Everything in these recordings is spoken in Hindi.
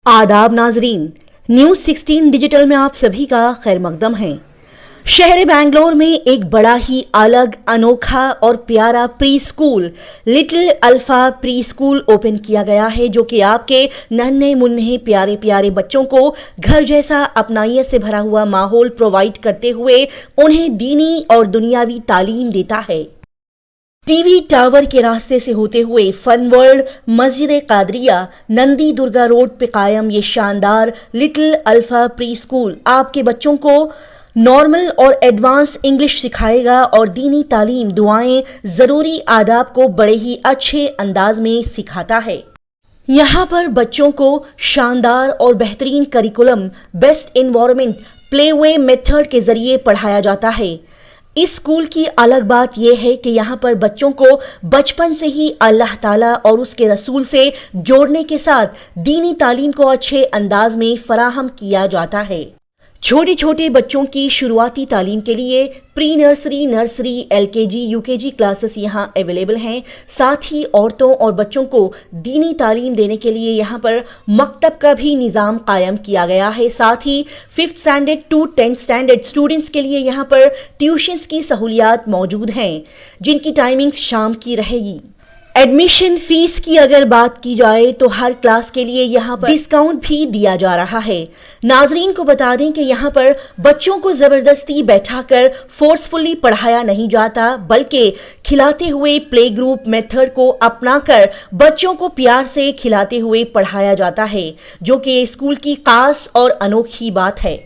आदाब नाजरीन, न्यूज 16 डिजिटल में आप सभी का खैर मकदम है। शहर बेंगलोर में एक बड़ा ही अलग, अनोखा और प्यारा pre school little alpha pre school open किया गया है, जो कि आपके नन्हे मुन्ने प्यारे प्यारे बच्चों को घर जैसा अपनाइयत से भरा हुआ माहौल प्रोवाइड करते हुए उन्हें दीनी और दुनियावी तालीम देता है। टीवी टावर के रास्ते से होते हुए फन वर्ल्ड, मस्जिद कादरिया, नंदी दुर्गा रोड पे कायम ये शानदार लिटिल अल्फा प्री स्कूल आपके बच्चों को नॉर्मल और एडवांस इंग्लिश सिखाएगा और दीनी तालीम, दुआएं, ज़रूरी आदाब को बड़े ही अच्छे अंदाज में सिखाता है। यहाँ पर बच्चों को शानदार और बेहतरीन curriculum, best environment, playway method के जरिए पढ़ाया जाता है। इस स्कूल की अलग बात यह है कि यहाँ पर बच्चों को बचपन से ही अल्लाह ताला और उसके रसूल से जोड़ने के साथ दीनी तालीम को अच्छे अंदाज में फराहम किया जाता है। छोटे छोटे बच्चों की शुरुआती तालीम के लिए pre nursery, nursery, LKG, UKG classes यहाँ अवेलेबल हैं। साथ ही औरतों और बच्चों को दीनी तालीम देने के लिए यहाँ पर मकतब का भी निज़ाम कायम किया गया है। साथ ही 5th standard to 10th standard students के लिए यहाँ पर ट्यूशन्स की सहूलियात मौजूद हैं, जिनकी टाइमिंग्स शाम की रहेगी। एडमिशन फीस की अगर बात की जाए तो हर क्लास के लिए यहाँ पर डिस्काउंट भी दिया जा रहा है। नाजरीन को बता दें कि यहाँ पर बच्चों को जबरदस्ती बैठाकर फोर्सफुली पढ़ाया नहीं जाता, बल्कि खिलाते हुए प्ले ग्रुप मेथड को अपनाकर बच्चों को प्यार से खिलाते हुए पढ़ाया जाता है, जो कि स्कूल की खास और अनोखी बात है।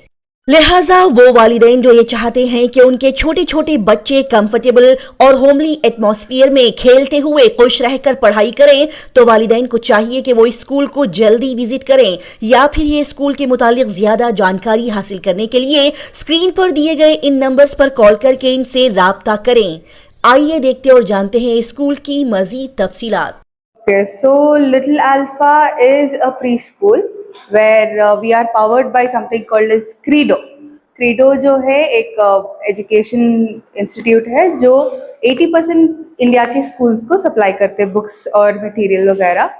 लिहाजा वो वालिदैन जो ये चाहते हैं कि उनके छोटे छोटे बच्चे कंफर्टेबल और होमली एटमॉस्फेयर में खेलते हुए खुश रहकर पढ़ाई करें, तो वालिदैन को चाहिए कि वो इस स्कूल को जल्दी विजिट करें, या फिर ये स्कूल के मुतालिक ज्यादा जानकारी हासिल करने के लिए स्क्रीन पर दिए गए इन नंबर्स पर कॉल करके इनसे राब्ता करें। आइए देखते और जानते हैं स्कूल की मजीद तफसीलात। Okay, so Little Alpha is a preschool where we are powered by something called as Credo. Credo जो है एक एजुकेशन इंस्टीट्यूट है जो 80% इंडिया के स्कूल्स को सप्लाई करते हैं बुक्स और मटेरियल वगैरह।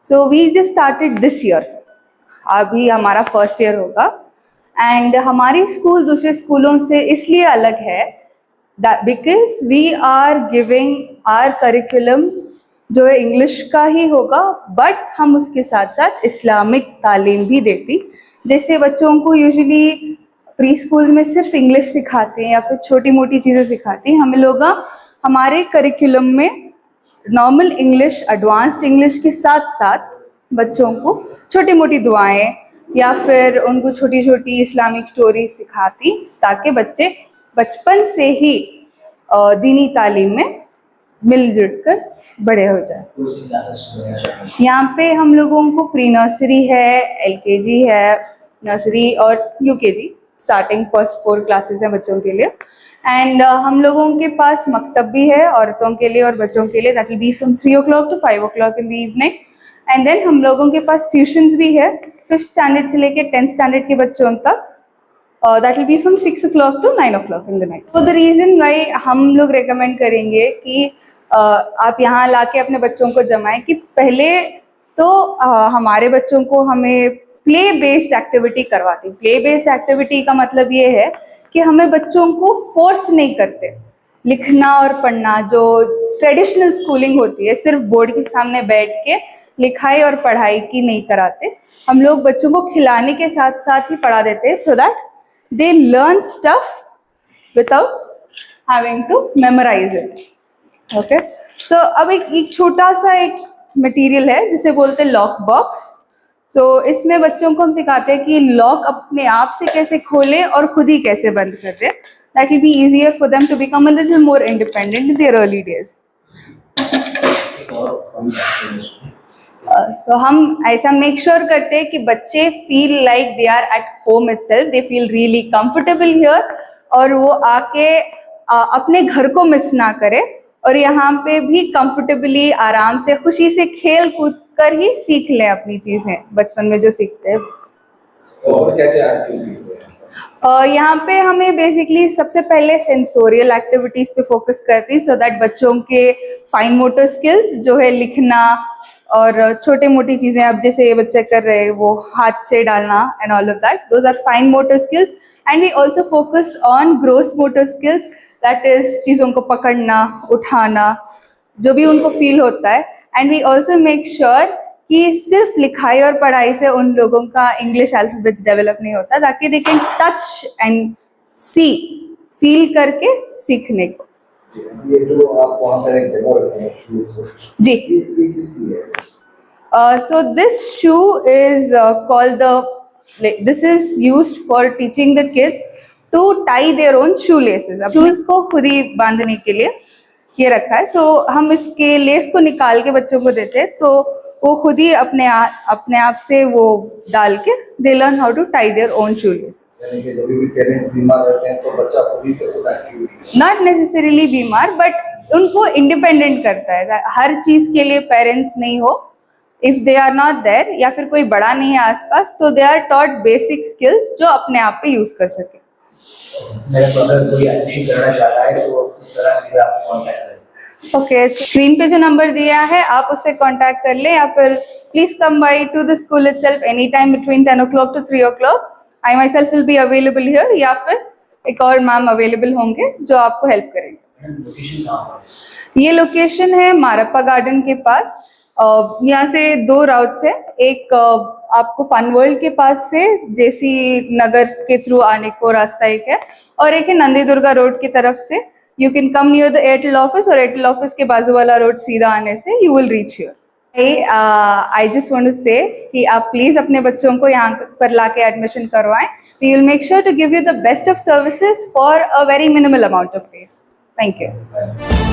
So we just started this year, अभी हमारा फर्स्ट ईयर होगा। एंड हमारी स्कूल दूसरे स्कूलों से इसलिए अलग है because we are giving our curriculum जो है इंग्लिश का ही होगा, बट हम उसके साथ साथ इस्लामिक तालीम भी देती। जैसे बच्चों को यूजुअली प्री स्कूल में सिर्फ इंग्लिश सिखाते हैं या फिर छोटी मोटी चीज़ें सिखाते हैं, हमें लोग हमारे करिकुलम में नॉर्मल इंग्लिश, एडवांस्ड इंग्लिश के साथ साथ बच्चों को छोटी मोटी दुआएं या फिर उनको छोटी छोटी इस्लामिक स्टोरी सिखाती, ताकि बच्चे बचपन से ही दीनी तालीम में मिलजुल कर बड़े हो जाए। यहाँ पे हम लोगों को प्री नर्सरी है, LKG है, नर्सरी और UKG स्टार्टिंग फर्स्ट 4 क्लासेस हैं बच्चों के लिए। एंड हम लोगों के पास मकतब भी है औरतों के लिए और बच्चों के लिए, that will be from 3 o'clock to 5 o'clock in the evening. And then हम लोगों के पास ट्यूशंस भी है 5th स्टैंडर्ड से लेके 10th स्टैंडर्ड के बच्चों तक, that will be from 6 o'clock to 9 o'clock in the night. So the reason why हम लोग रिकमेंड करेंगे कि आप यहाँ लाके अपने बच्चों को जमाएं कि पहले तो हमारे बच्चों को हमें प्ले बेस्ड एक्टिविटी करवाती। प्ले बेस्ड एक्टिविटी का मतलब ये है कि हमें बच्चों को फोर्स नहीं करते लिखना और पढ़ना, जो ट्रेडिशनल स्कूलिंग होती है सिर्फ बोर्ड के सामने बैठ के लिखाई और पढ़ाई की नहीं कराते। हम लोग बच्चों को खिलाने के साथ साथ ही पढ़ा देते हैं, so that they learn stuff without having to memorise it. Okay, so अब एक छोटा सा एक मटेरियल है जिसे बोलते हैं लॉक बॉक्स। सो इसमें बच्चों को हम सिखाते हैं कि लॉक अपने आप से कैसे खोलें और खुद ही कैसे बंद कर दें। That will be easier for them to become a little more independent in their early days. So हम ऐसा मेक श्योर करते हैं कि बच्चे feel like they are at home itself, they feel really comfortable here, और वो आके अपने घर को मिस ना करे और यहाँ पे भी कंफर्टेबली आराम से खुशी से खेल कूद कर ही सीख लें अपनी चीजें बचपन में जो सीखते हैं। और क्या-क्या एक्टिविटीज है? यहाँ पे हमें बेसिकली सबसे पहले सेंसोरियल एक्टिविटीज पे फोकस करती, सो दैट बच्चों के फाइन मोटर स्किल्स जो है लिखना और छोटे मोटी चीजें अब जैसे ये बच्चे कर रहे हैं वो हाथ से डालना and all of that, those are fine motor skills. And we also focus on gross motor skills, that is चीज़ों को पकड़ना, उठाना, जो भी उनको फील होता है. And we also make sure कि सिर्फ लिखाई और पढ़ाई से उन लोगों का इंग्लिश अल्फाबेट्स डेवलप नहीं होता, ताकि they can touch and see, feel करके सीखने को. ये जो आप वहाँ पर एक डेमो रखे हैं शूज, जी. ये किसकी है? So this shoe is called this is used for teaching the kids to tie their own shoelaces. अब shoes को खुद ही बांधने के लिए ये रखा है. So हम इसके लेस को निकाल के बच्चों को देते हैं, तो वो खुद ही अपने आप से वो डाल के they learn how to tie their own shoelaces. यानी कि जब भी पेरेंट्स बीमार रहते हैं तो बच्चा खुद ही से खुद एक्टिविटी, Not necessarily बीमार, but उनको इंडिपेंडेंट करता है. हर चीज के लिए पेरेंट्स नहीं हो, if they are not there या फिर कोई बड़ा नहीं है आसपास, तो they are taught basic skills जो अपने आप पे यूज कर सके. मेरा ब्रदर कोई एडमिशन करना चाहता है तो किस तरह से आप कांटेक्ट करें? ओके, स्क्रीन पे जो नंबर दिया है आप उससे कांटेक्ट कर लें, या फिर please come by two the school itself any time between 10 o'clock to 3 o'clock. I my self will be available here, या फिर एक और मैम अवेलेबल होंगे जो आपको हेल्प करेंगे. लोकेशन कहाँ है? ये लोकेशन है मारप्पा गार्डन के पास. यहाँ से 2 राउट्स है. एक आपको फन वर्ल्ड के पास से जेसी नगर के थ्रू आने को रास्ता एक है, और एक है नंदी दुर्गा रोड की तरफ से. You can come near the Airtel office, और एयरटेल ऑफिस के बाजू वाला रोड सीधा आने से you will reach here. I just want to say कि आप प्लीज अपने बच्चों को यहाँ पर लाके एडमिशन करवाएं. We will make sure to give you the best of services for a very minimal amount of fees. Thank you.